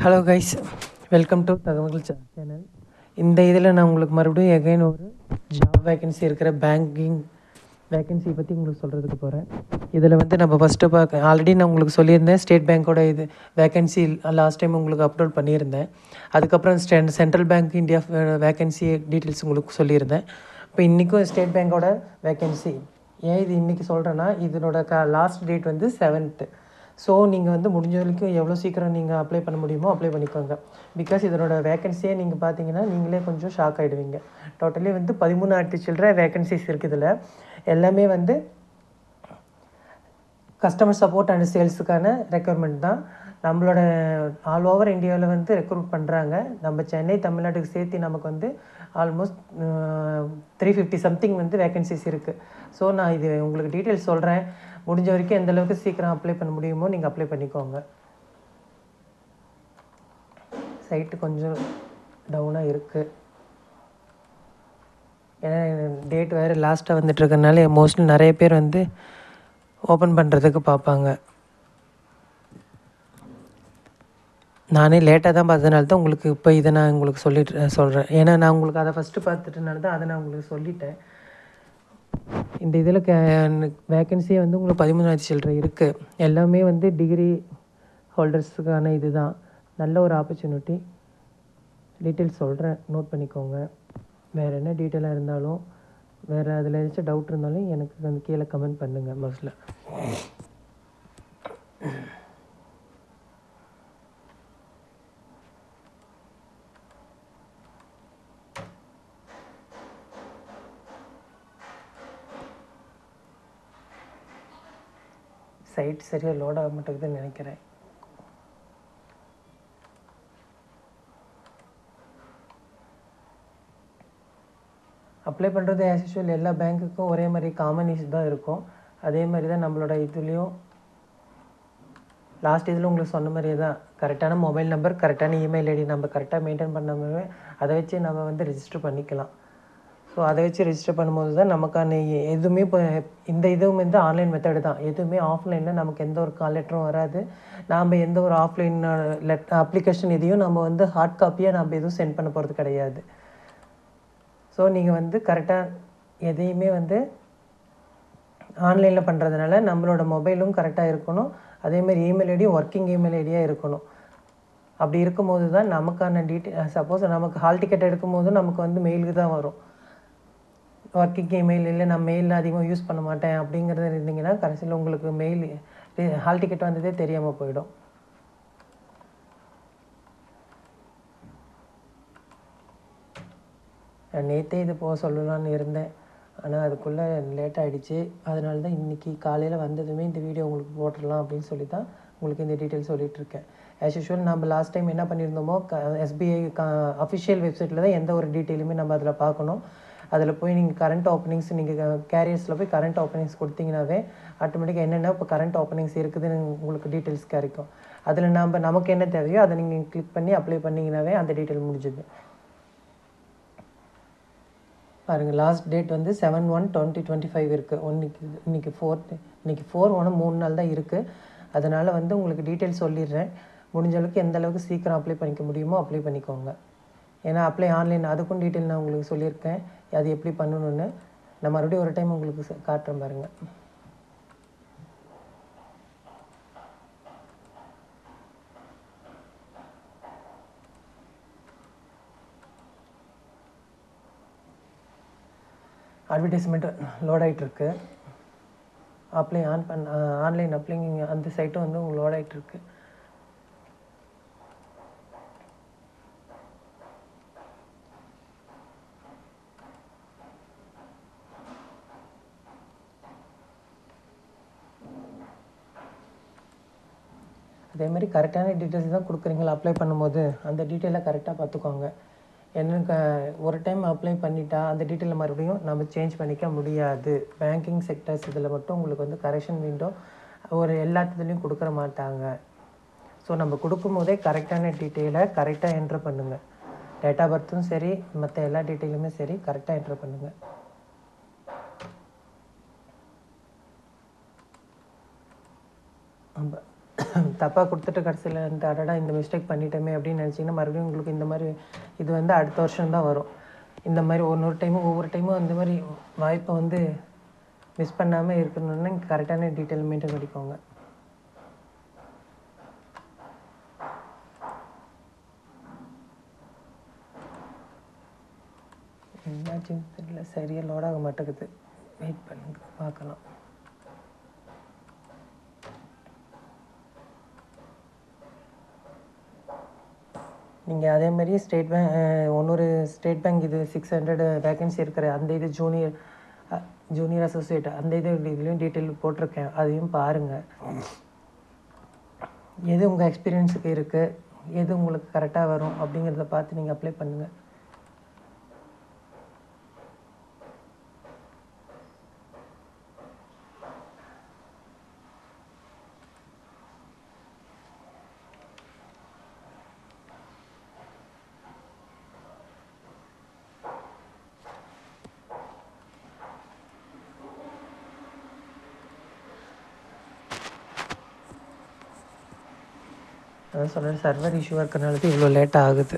Hello guys, welcome to தகவல் channel. இந்த இதில் நான் உங்களுக்கு மறுபடியும் எகைன் ஒரு ஜாப் வேக்கன்சி இருக்கிற பேங்கிங் வேக்கன்சி பற்றி உங்களுக்கு சொல்கிறதுக்கு போகிறேன். இதில் வந்து நம்ம ஃபஸ்ட்டு ஆல்ரெடி நான் உங்களுக்கு சொல்லியிருந்தேன் ஸ்டேட் பேங்க்கோட இது வேக்கன்சி லாஸ்ட் டைம் உங்களுக்கு அப்லோட் பண்ணியிருந்தேன். அதுக்கப்புறம் central bank India vacancy details உங்களுக்கு சொல்லியிருந்தேன். இப்போ இன்றைக்கும் ஸ்டேட் பேங்க்கோட வேக்கன்சி ஏன் இது இன்றைக்கி சொல்கிறேன்னா, இதனோட லாஸ்ட் டேட் வந்து 7th. ஸோ நீங்கள் வந்து முடிஞ்ச வரைக்கும் எவ்வளோ சீக்கிரம் நீங்கள் அப்ளை பண்ண முடியுமோ அப்ளை பண்ணிக்கோங்க. பிகாஸ் இதனோட வேக்கன்சியே நீங்கள் பார்த்தீங்கன்னா நீங்களே கொஞ்சம் ஷாக் ஆகிடுவீங்க. டோட்டலி வந்து 13,000 சில்லற வேக்கன்சிஸ் இருக்குது. இதில் எல்லாமே வந்து கஸ்டமர் சப்போர்ட் அண்ட் சேல்ஸுக்கான ரெக்யர்மெண்ட் தான். நம்மளோட ஆல் ஓவர் இந்தியாவில் வந்து ரெக்ரூட் பண்ணுறாங்க. நம்ம சென்னை தமிழ்நாட்டுக்கு சேர்த்து நமக்கு வந்து ஆல்மோஸ்ட் 350 சம்திங் வந்து வேக்கன்சிஸ் இருக்குது. ஸோ நான் இது உங்களுக்கு டீட்டெயில்ஸ் சொல்கிறேன். முடிஞ்ச வரைக்கும் எந்தளவுக்கு சீக்கிரம் அப்ளை பண்ண முடியுமோ நீங்கள் அப்ளை பண்ணிக்கோங்க. சைட்டு கொஞ்சம் டவுனாக இருக்குது, ஏன்னா டேட் வேறு லாஸ்ட்டாக வந்துட்டுருக்கனால மோஸ்ட்லி நிறைய பேர் வந்து ஓப்பன் பண்ணுறதுக்கு பார்ப்பாங்க. நானே லேட்டாக தான் பார்த்ததுனால தான் உங்களுக்கு இப்போ இதை நான் உங்களுக்கு சொல்கிறேன். ஏன்னா நான் உங்களுக்கு அதை ஃபஸ்ட்டு பார்த்துட்டனால தான் அதை நான் உங்களுக்கு சொல்லிட்டேன். இந்த இதில் வேக்கன்சியே வந்து உங்களுக்கு 13,000 சில்லற இருக்குது. எல்லாமே வந்து டிகிரி ஹோல்டர்ஸுக்கான இது தான். நல்ல ஒரு ஆப்பர்ச்சுனிட்டி. டீட்டெயில்ஸ் சொல்கிறேன், நோட் பண்ணிக்கோங்க. வேறு என்ன டீட்டெயிலாக இருந்தாலும், வேறு அதில் ஏதாச்சும் டவுட் இருந்தாலும் எனக்கு வந்து கீழே கமெண்ட் பண்ணுங்கள். மோஸ்ட்லில் சைட் சரியாக லோட் ஆக மாட்டேங்குதுன்னு நினைக்கிறேன். அப்ளை பண்ணுறது ஆஸ் யூஷுவல் எல்லா பேங்க்குக்கும் ஒரே மாதிரி காமன் இஷ்யூ தான் இருக்கும். அதே மாதிரி தான் நம்மளோட இதுலேயும் லாஸ்ட் இதில் உங்களுக்கு சொன்ன மாதிரியே தான். கரெக்டான மொபைல் நம்பர், கரெக்டான இமெயில் ஐடி நம்ம கரெக்டாக மெயின்டைன் பண்ணாமல் அதை வச்சு நம்ம வந்து ரெஜிஸ்டர் பண்ணிக்கலாம். ஸோ அதை வச்சு ரெஜிஸ்டர் பண்ணும்போது தான் நமக்கான எதுவுமே இப்போ இந்த இதுவும் வந்து ஆன்லைன் மெத்தடு தான். எதுவுமே ஆஃப்லைனில் நமக்கு எந்த ஒரு கால் லெட்டரும் வராது. நாம் எந்த ஒரு ஆஃப்லைன் அப்ளிகேஷன் இதையும் நம்ம வந்து ஹார்ட் காப்பியாக நம்ம எதுவும் சென்ட் பண்ண போகிறது கிடையாது. ஸோ நீங்கள் வந்து கரெக்டாக எதையுமே வந்து ஆன்லைனில் பண்ணுறதுனால நம்மளோட மொபைலும் கரெக்டாக இருக்கணும். அதேமாதிரி இமெயில் ஐடியும் ஒர்க்கிங் இமெயில் ஐடியாக இருக்கணும். அப்படி இருக்கும்போது தான் நமக்கான சப்போஸ் நமக்கு ஹால் டிக்கெட் எடுக்கும்போது நமக்கு வந்து மெயிலுக்கு தான் வரும். ஒர்க்கிங் இமெயில் இல்லை, நான் மெயில் அதிகமாக யூஸ் பண்ண மாட்டேன் அப்படிங்கிறது இருந்தீங்கன்னா கடைசியில் உங்களுக்கு மெயில் ஹால் டிக்கெட் வந்ததே தெரியாமல் போயிடும். நேற்றே இது போக சொல்லலான்னு இருந்தேன், ஆனால் அதுக்குள்ளே லேட் ஆகிடுச்சு. அதனால தான் இன்றைக்கி காலையில் வந்ததுமே இந்த வீடியோ உங்களுக்கு போட்டுடலாம் அப்படின்னு சொல்லி தான் உங்களுக்கு இந்த டீட்டெயில் சொல்லிகிட்ருக்கேன். ஆஸ் யூஷுவல் நம்ம லாஸ்ட் டைம் என்ன பண்ணியிருந்தோமோ எஸ்பிஐ அஃபிஷியல் வெப்சைட்டில் தான் எந்த ஒரு டீட்டெயிலுமே நம்ம அதில் பார்க்கணும். அதில் போய் நீங்கள் கரண்ட் ஓப்பனிங்ஸ் நீங்கள் கேரியர்ஸில் போய் கரண்ட் ஓப்பனிங்ஸ் கொடுத்தீங்கன்னாவே ஆட்டோமேட்டிக்காக என்னென்ன இப்போ கரண்ட் ஓப்பனிங்ஸ் இருக்குதுன்னு உங்களுக்கு டீட்டெயில்ஸ் கிடைக்கும். அதில் நமக்கு என்ன தேவையோ அதை நீங்கள் கிளிக் பண்ணி அப்ளை பண்ணிங்கனாவே அந்த டீட்டெயில் முடிஞ்சுது. பாருங்கள், லாஸ்ட் டேட் வந்து 7/1/2025 இருக்குது. இன்றைக்கி 4 3 நாள் தான் இருக்குது. அதனால் வந்து உங்களுக்கு டீட்டெயில் சொல்லிடுறேன். முடிஞ்ச அளவுக்கு எந்த அளவுக்கு சீக்கிரம் அப்ளை பண்ணிக்க முடியுமோ அப்ளை பண்ணிக்கோங்க. ஏன்னா அப்ளை ஆன்லைன் அதுக்கும் டீட்டெயில் நான் உங்களுக்கு சொல்லியிருக்கேன், அது எப்படி பண்ணணுன்னு. நான் மறுபடியும் ஒரு டைம் உங்களுக்கு காட்டுறேன் பாருங்கள். அட்வர்டைஸ்மெண்ட் லோட் ஆகிட்டுருக்கு. அப்ளை ஆன்லைன் அப்ளைங் அந்த சைட்டும் வந்து உங்களுக்கு லோட் ஆகிட்டுருக்கு. அதே மாதிரி கரெக்டான டீட்டெயில்ஸ் தான் கொடுக்குறீங்களா அப்ளை பண்ணும்போது, அந்த டீட்டெயிலாக கரெக்டாக பார்த்துக்கோங்க. என்னென்னு ஒரு டைம் அப்ளை பண்ணிட்டா அந்த டீட்டெயிலை மறுபடியும் நம்ம சேஞ்ச் பண்ணிக்க முடியாது. பேங்கிங் செக்டர்ஸ் இதில் மட்டும் உங்களுக்கு வந்து கரெக்ஷன் விண்டோ ஒரு எல்லாத்துலேயும் கொடுக்குற மாட்டாங்க. ஸோ நம்ம கொடுக்கும்போதே கரெக்டான டீட்டெயிலை கரெக்டாக என்ட்ரு பண்ணுங்கள். டேட் ஆஃப் பர்த்தும் சரி, மற்ற எல்லா டீட்டெயிலுமே சரி, கரெக்டாக என்ட்ரு பண்ணுங்கள். நம்ம தப்பாக கொடுத்துட்டு கடைசியில் வந்து அடடா இந்த மிஸ்டேக் பண்ணிட்டோமே அப்படின்னு நினச்சிங்கன்னா மறுபடியும் உங்களுக்கு இந்த மாதிரி இது வந்து அடுத்த வருஷம் தான் வரும். இந்த மாதிரி ஒவ்வொரு டைமும் அந்த மாதிரி வாய்ப்பை வந்து மிஸ் பண்ணாமல் இருக்கணும்னா கரெக்டான டீட்டெயில் மெயின்டைன் பண்ணிக்கோங்க. என்னாச்சுன்னு தெரியல, சரியாக லோட் ஆக மாட்டேங்குது. வெயிட் பண்ணுங்க, பார்க்கலாம். நீங்கள் அதே மாதிரி ஸ்டேட் பேங்க் இன்னொரு ஸ்டேட் பேங்க் இது 600 வேகன்சி இருக்கிற அந்த இது ஜூனியர் அசோசியேட் அந்த இதுலேயும் டீட்டெயில் போட்டிருக்கேன், அதையும் பாருங்கள். எது உங்கள் எக்ஸ்பீரியன்ஸுக்கு இருக்குது, எது உங்களுக்கு கரெக்டாக வரும் அப்படிங்கிறத பார்த்து நீங்கள் அப்ளை பண்ணுங்கள். அதான் சொல்கிறேன், சர்வர் இஷ்யூவாக இருக்கிறனால தான் இவ்வளோ லேட்டாக ஆகுது.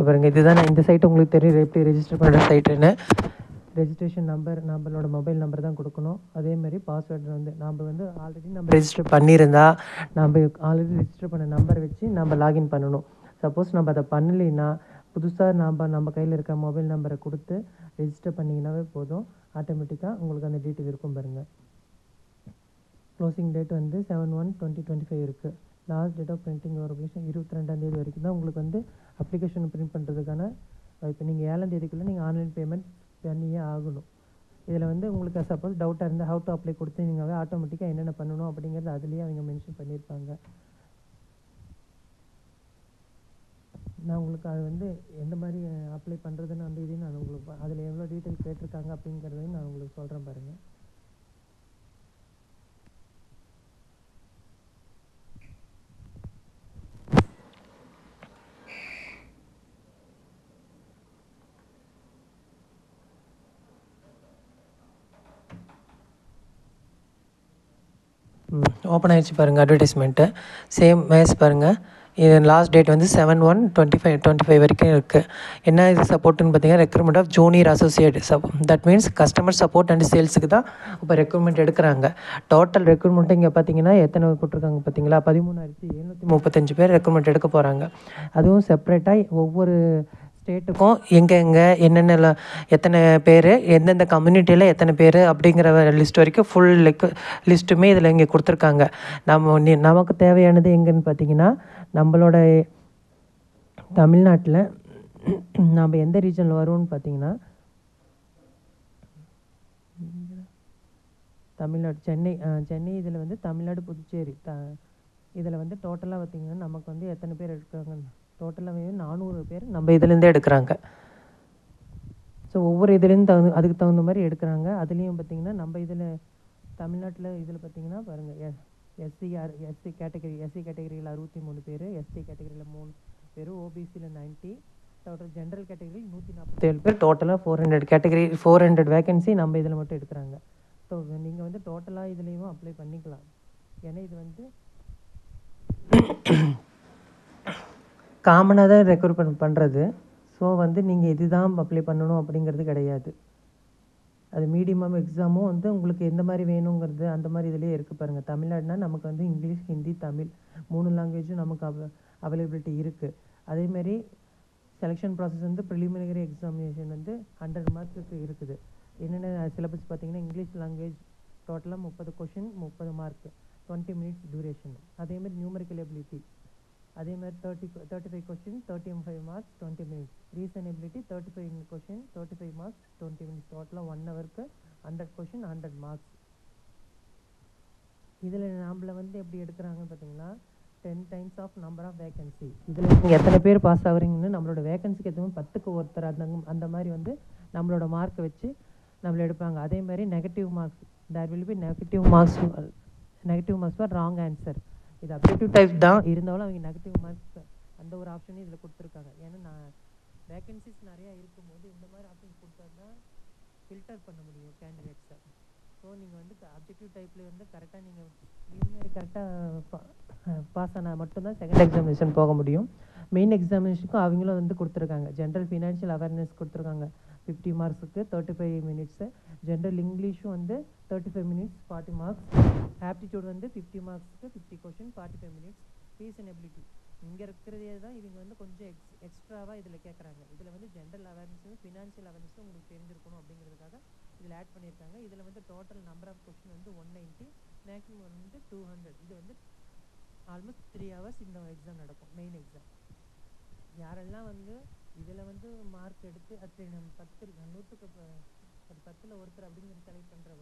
பாருங்கள், இதுதான் இந்த சைட்டு உங்களுக்கு தெரியும் எப்படி ரெஜிஸ்டர் பண்ணுற சைட்டுன்னு. ரெஜிஸ்ட்ரேஷன் நம்பர் நம்மளோட மொபைல் நம்பர் தான் கொடுக்கணும். அதேமாதிரி பாஸ்வேர்டு வந்து ஆல்ரெடி நம்ம ரெஜிஸ்டர் பண்ணியிருந்தா நம்ம ஆல்ரெடி ரெஜிஸ்டர் பண்ண நம்பரை வச்சு நம்ம லாகின் பண்ணணும். சப்போஸ் நம்ம அதை பண்ணலைன்னா புதுசாக நம்ம கையில் இருக்க மொபைல் நம்பரை கொடுத்து ரெஜிஸ்டர் பண்ணிங்கன்னாவே போதும். ஆட்டோமேட்டிக்காக உங்களுக்கு அந்த டீட்டெயில் இருக்கும் பாருங்கள். க்ளோசிங் டேட் வந்து 7/1/2025 இருக்குது. லாஸ்ட் டேட் ஆஃப் பிரிண்டிங் ஒரு அப்ளிகேஷன் 22ஆம் வரைக்கும் தான் உங்களுக்கு வந்து அப்ளிகேஷன் பிரிண்ட் பண்ணுறதுக்கான இப்போ நீங்கள் 7ஆம் நீங்கள் ஆன்லைன் பேமெண்ட் பண்ணியே ஆகணும். இதில் வந்து உங்களுக்கு சப்போஸ் டவுட்டாக இருந்தால் ஹவு டு அப்ளை கொடுத்து நீங்களாவே ஆட்டோமேட்டிக்காக என்னென்ன பண்ணணும் அப்படிங்கிறது அதுலேயே அவங்க மென்ஷன் பண்ணியிருப்பாங்க. நான் உங்களுக்கு அது வந்து எந்த மாதிரி அப்ளை பண்ணுறதுன்னு அந்த இதையும் நான் உங்களுக்கு அதில் எவ்வளோ டீட்டெயில் கேட்டிருக்காங்க அப்படிங்கிறதையும் நான் உங்களுக்கு சொல்கிறேன் பாருங்கள். ஓப்பன் ஆகிடுச்சு பாருங்கள் அட்வர்டைஸ்மெண்ட்டு. சேம் மேஸ் பாருங்கள். இது லாஸ்ட் டேட் வந்து 7/1/2025 வரைக்கும் இருக்குது. என்ன இது சப்போர்ட்டுன்னு பார்த்தீங்கன்னா recruitment of junior associate that means customer support and சேல்ஸுக்கு தான் இப்போ ரெக்ரூட்மெண்ட் எடுக்கிறாங்க. டோட்டல் ரெக்ரூட்மெண்ட்டு இங்கே பார்த்தீங்கன்னா எத்தனை போட்டிருக்காங்க பார்த்தீங்களா, 13,735 பேர் ரெக்ரூட்மெண்ட் எடுக்க போகிறாங்க. அதுவும் செப்பரேட்டாக ஒவ்வொரு ஸ்டேட்டுக்கும் எங்கெங்கே என்னென்ன எத்தனை பேர் எந்தெந்த கம்யூனிட்டியில் எத்தனை பேர் அப்படிங்கிற லிஸ்ட் வரைக்கும் ஃபுல் லிஸ்ட்டுமே இதில் இங்கே கொடுத்துருக்காங்க. நமக்கு தேவையானது எங்கேன்னு பார்த்தீங்கன்னா நம்மளோட தமிழ்நாட்டில் நம்ம எந்த ரீஜனில் வருவோம்னு பார்த்தீங்கன்னா தமிழ்நாடு சென்னை இதில் வந்து தமிழ்நாடு புதுச்சேரி இதில் வந்து டோட்டலாக பார்த்திங்கன்னா நமக்கு வந்து எத்தனை பேர் எடுக்கிறாங்க, டோட்டலாகவே 400 பேர் நம்ம இதுலேருந்தே எடுக்கிறாங்க. ஸோ ஒவ்வொரு இதுலேருந்து அதுக்கு தகுந்த மாதிரி எடுக்கிறாங்க. அதுலேயும் பார்த்திங்கன்னா நம்ம இதில் தமிழ்நாட்டில் இதில் பார்த்திங்கன்னா பாருங்கள், எஸ்சி கேட்டகரியில் 63 பேர், எஸ்டி கேட்டகரியில் 3 பேர், ஓபிசியில் 90, டோட்டல் ஜென்ரல் கேட்டகரியில் 147 பேர், டோட்டலாக 400 வேகன்சி நம்ம இதில் மட்டும் எடுக்கிறாங்க. ஸோ நீங்கள் வந்து டோட்டலாக இதுலேயும் அப்ளை பண்ணிக்கலாம். ஏன்னா இது வந்து காமனாக தான் ரெக்ரூட்மெண்ட் பண்ணுறது. ஸோ வந்து நீங்கள் இது தான் அப்ளை பண்ணணும் அப்படிங்கிறது கிடையாது. அது மீடியம் எக்ஸாமும் வந்து உங்களுக்கு எந்த மாதிரி வேணுங்கிறது அந்த மாதிரி இதிலே இருக்குது பாருங்கள். தமிழ்நாடுனா நமக்கு வந்து இங்கிலீஷ், ஹிந்தி, தமிழ் 3 லாங்குவேஜும் நமக்கு அவைலபிலிட்டி இருக்குது. அதேமாரி செலெக்ஷன் ப்ராசஸ் வந்து ப்ரிலிமினரி எக்ஸாமினேஷன் வந்து 100 மார்க்குக்கு இருக்குது. என்னென்ன சிலபஸ் பார்த்தீங்கன்னா இங்கிலீஷ் லாங்குவேஜ் டோட்டலாக 30 கொஷின் 30 மார்க் 20 மினிட்ஸ் டியூரேஷன். அதேமாதிரி நியூமரிக்கல் எபிலிட்டி அதேமாதிரி 35 question 35 marks 20 minutes. Reasonability 35 question 35 marks 20 minutes. டோட்டலாக 1 ஹவருக்கு 100 கொஷின் 100 மார்க்ஸ். இதில் நம்மளை வந்து எப்படி எடுக்கிறாங்கன்னு பார்த்தீங்கன்னா 10 times of number of vacancy. இதில் நீங்கள் எத்தனை பேர் பாஸ் ஆகுறீங்கன்னு நம்மளோட வேகன்சிக்கு எதுவும் 10க்கு ஒருத்தர் அந்த மாதிரி வந்து நம்மளோட மார்க்கை வச்சு நம்மளை எடுப்பாங்க. அதேமாதிரி negative marks, there will be negative marks for wrong answer. இது அப்ஜெக்டிவ் டைப் தான் இருந்தாலும் அவங்க நெகட்டிவ் மார்க்ஸ் அந்த ஒரு ஆப்ஷனையும் இதில் கொடுத்துருக்காங்க. ஏன்னா நான் வேகன்சிஸ் நிறையா இருக்கும்போது இந்த மாதிரி ஆப்ஷன்ஸ் கொடுத்தா தான் ஃபில்டர் பண்ண முடியும் கேண்டிடேட்ஸை. ஸோ நீங்கள் வந்து அப்ஜெக்டிவ் டைப்பில் வந்து கரெக்டாக நீங்கள் ப்ரிலிமினரி கரெக்டாக பாஸ் ஆனால் மட்டும்தான் செகண்ட் எக்ஸாமினேஷன் போக முடியும். மெயின் எக்ஸாமினேஷனுக்கும் அவங்களும் வந்து கொடுத்துருக்காங்க. ஜென்ரல் ஃபினான்ஷியல் அவேர்னஸ் கொடுத்துருக்காங்க 50 மார்க்ஸுக்கு 35 மினிட்ஸு. ஜென்ரல் இங்கிலீஷும் வந்து 35 மினிட்ஸ் 40 மார்க்ஸ். ஆப்டிடியூட் வந்து 50 மார்க்ஸுக்கு 50 கொஷின் 45 மினிட்ஸ். ரீசனபிலிட்டி இங்கே இருக்கிறதே தான் இவங்க வந்து கொஞ்சம் எக்ஸ்ட்ராவாக இதில் கேட்குறாங்க. இதில் வந்து ஜென்ரல் அவேர்னஸும் ஃபினான்ஷியல் அவேர்னஸும் உங்களுக்கு தெரிஞ்சிருக்கணும் அப்படிங்கிறதுக்காக இதில் ஆட் பண்ணியிருக்காங்க. இதில் வந்து டோட்டல் நம்பர் ஆஃப் கொஷின் வந்து 190, மேக்ஸிமம் வந்து 200. இது வந்து ஆல்மோஸ்ட் 3 ஹவர்ஸ் இந்த எக்ஸாம் நடக்கும், மெயின் எக்ஸாம். யாரெல்லாம் வந்து இதில் வந்து மார்க் எடுத்து அது நம்ம 10 100க்கு ஒரு 10ல் ஒருத்தர் அப்படிங்கிற செலக்ட் பண்ணுற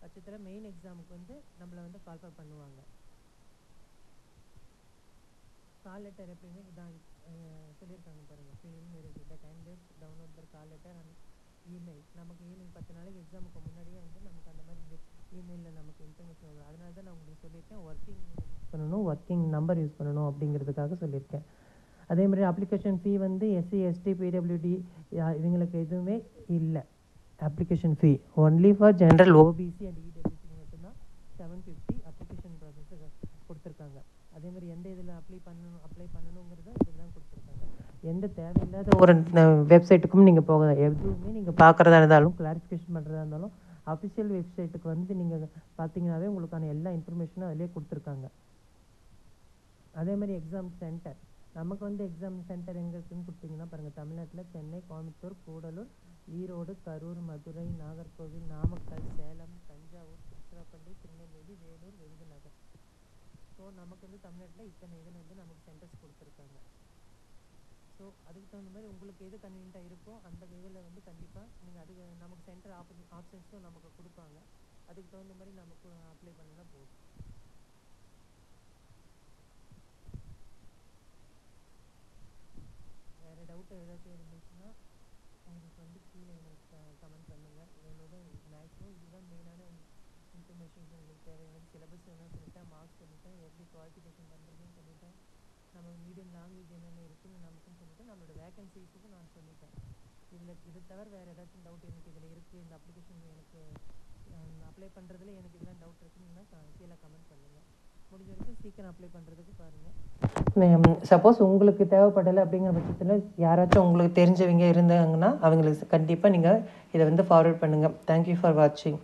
பட்சத்தில் மெயின் எக்ஸாமுக்கு வந்து நம்மளை வந்து கால்ஃபர் பண்ணுவாங்க. கால் லெட்டர் எப்பயுமே இதான் சொல்லியிருக்காங்க பாருங்கள். Preliminary candidates download per call letter and email. நமக்கு ஈவினிங் 10 நாளைக்கு எக்ஸாமுக்கு முன்னாடியே வந்து நமக்கு அந்த மாதிரி இமெயிலில் நமக்கு இன்ஃபர்மேஷன் வரும். அதனால தான் நான் உங்களுக்கு சொல்லியிருக்கேன் ஒர்க்கிங் யூஸ் பண்ணணும், ஒர்க்கிங் நம்பர் யூஸ் பண்ணணும் அப்படிங்கிறதுக்காக சொல்லியிருக்கேன். அதே மாதிரி அப்ளிகேஷன் ஃபீ வந்து எஸ்சி எஸ்டி பிடபிள்யூடி இவங்களுக்கு எதுவுமே இல்லை. Application fee only for general OBC and EWC மட்டும்தான் 750 அப்ளிகேஷன் ப்ராசஸ் கொடுத்துருக்காங்க. அதே மாதிரி எந்த இதில் அப்ளை பண்ணணுங்கிறத இதில் தான் கொடுத்துருக்காங்க. எந்த தேவையில்லாத ஒரு வெப்சைட்டுக்கும் நீங்கள் போக எதுவுமே நீங்கள் பார்க்குறதா இருந்தாலும் கிளாரிஃபிகேஷன் பண்ணுறதா இருந்தாலும் அஃபிஷியல் வெப்சைட்டுக்கு வந்து நீங்கள் பார்த்தீங்கன்னாவே உங்களுக்கான எல்லா இன்ஃபர்மேஷனும் அதிலே கொடுத்துருக்காங்க. அதே மாதிரி எக்ஸாம் சென்டர் நமக்கு வந்து எக்ஸாம் சென்டர் எங்கே இருக்குதுன்னு கொடுத்தீங்கன்னா பாருங்கள், தமிழ்நாட்டில் சென்னை, கோயம்புத்தூர், கூடலூர், ஈரோடு, கரூர், மதுரை, நாகர்கோவில், நாமக்கல், சேலம், தஞ்சாவூர், திருச்சிராப்பள்ளி, திருநெல்வேலி, வேலூர், விருதுநகர். ஸோ நமக்கு வந்து தமிழ்நாட்டில் இத்தனை இதில் வந்து நமக்கு சென்டர்ஸ் கொடுத்துருக்காங்க. ஸோ அதுக்கு தகுந்த மாதிரி உங்களுக்கு எது கன்வீனியண்ட்டாக இருக்கோ அந்த இதில் வந்து கண்டிப்பாக நீங்கள் அதுக்கு நமக்கு சென்டர் ஆப்ஷன்ஸும் நமக்கு கொடுப்பாங்க. அதுக்கு தகுந்த மாதிரி நமக்கு அப்ளை பண்ணினா போதும். வேறு டவுட் ஏதாச்சும் இருந்துச்சுன்னா உங்களுக்கு வந்து கீழே எனக்கு கமெண்ட் பண்ணுங்கள். என்னோட மேக்ஸிமம் இதுதான் மெயினான இன்ஃபர்மேஷன்ஸ் உங்களுக்கு தேவையானது. சிலபஸ் என்ன சொல்லிட்டேன், மார்க்ஸ் சொல்லிட்டேன், எப்படி குவாலிஃபிகேஷன் பண்ணுறதுன்னு சொல்லிட்டேன், நம்ம மீடியம் லாங்குவேஜ் என்னென்ன இருக்குதுன்னு நமக்குன்னு சொல்லிட்டு நம்மளோட வேகன்சிஸுக்கும் நான் சொல்லிட்டேன். இது தவிர வேறு ஏதாச்சும் டவுட் எனக்கு இதில் இருக்குது, இந்த அப்ளிகேஷன் எனக்கு அப்ளை பண்ணுறதுல எனக்கு இதெல்லாம் டவுட் இருக்குதுன்னா கீழே கமெண்ட் பண்ணுங்கள். முடிஞ்ச வரைக்கும் சீக்கிரம் அப்ளை பண்ணுறதுக்கு பாருங்கள். சப்போஸ் உங்களுக்கு தேவைப்படலை அப்படிங்கிற பட்சத்தில் யாராச்சும் உங்களுக்கு தெரிஞ்சவங்க இருந்தாங்கன்னா அவங்களுக்கு கண்டிப்பாக நீங்கள் இதை வந்து ஃபார்வர்ட் பண்ணுங்கள். தேங்க்யூ ஃபார் வாட்சிங்.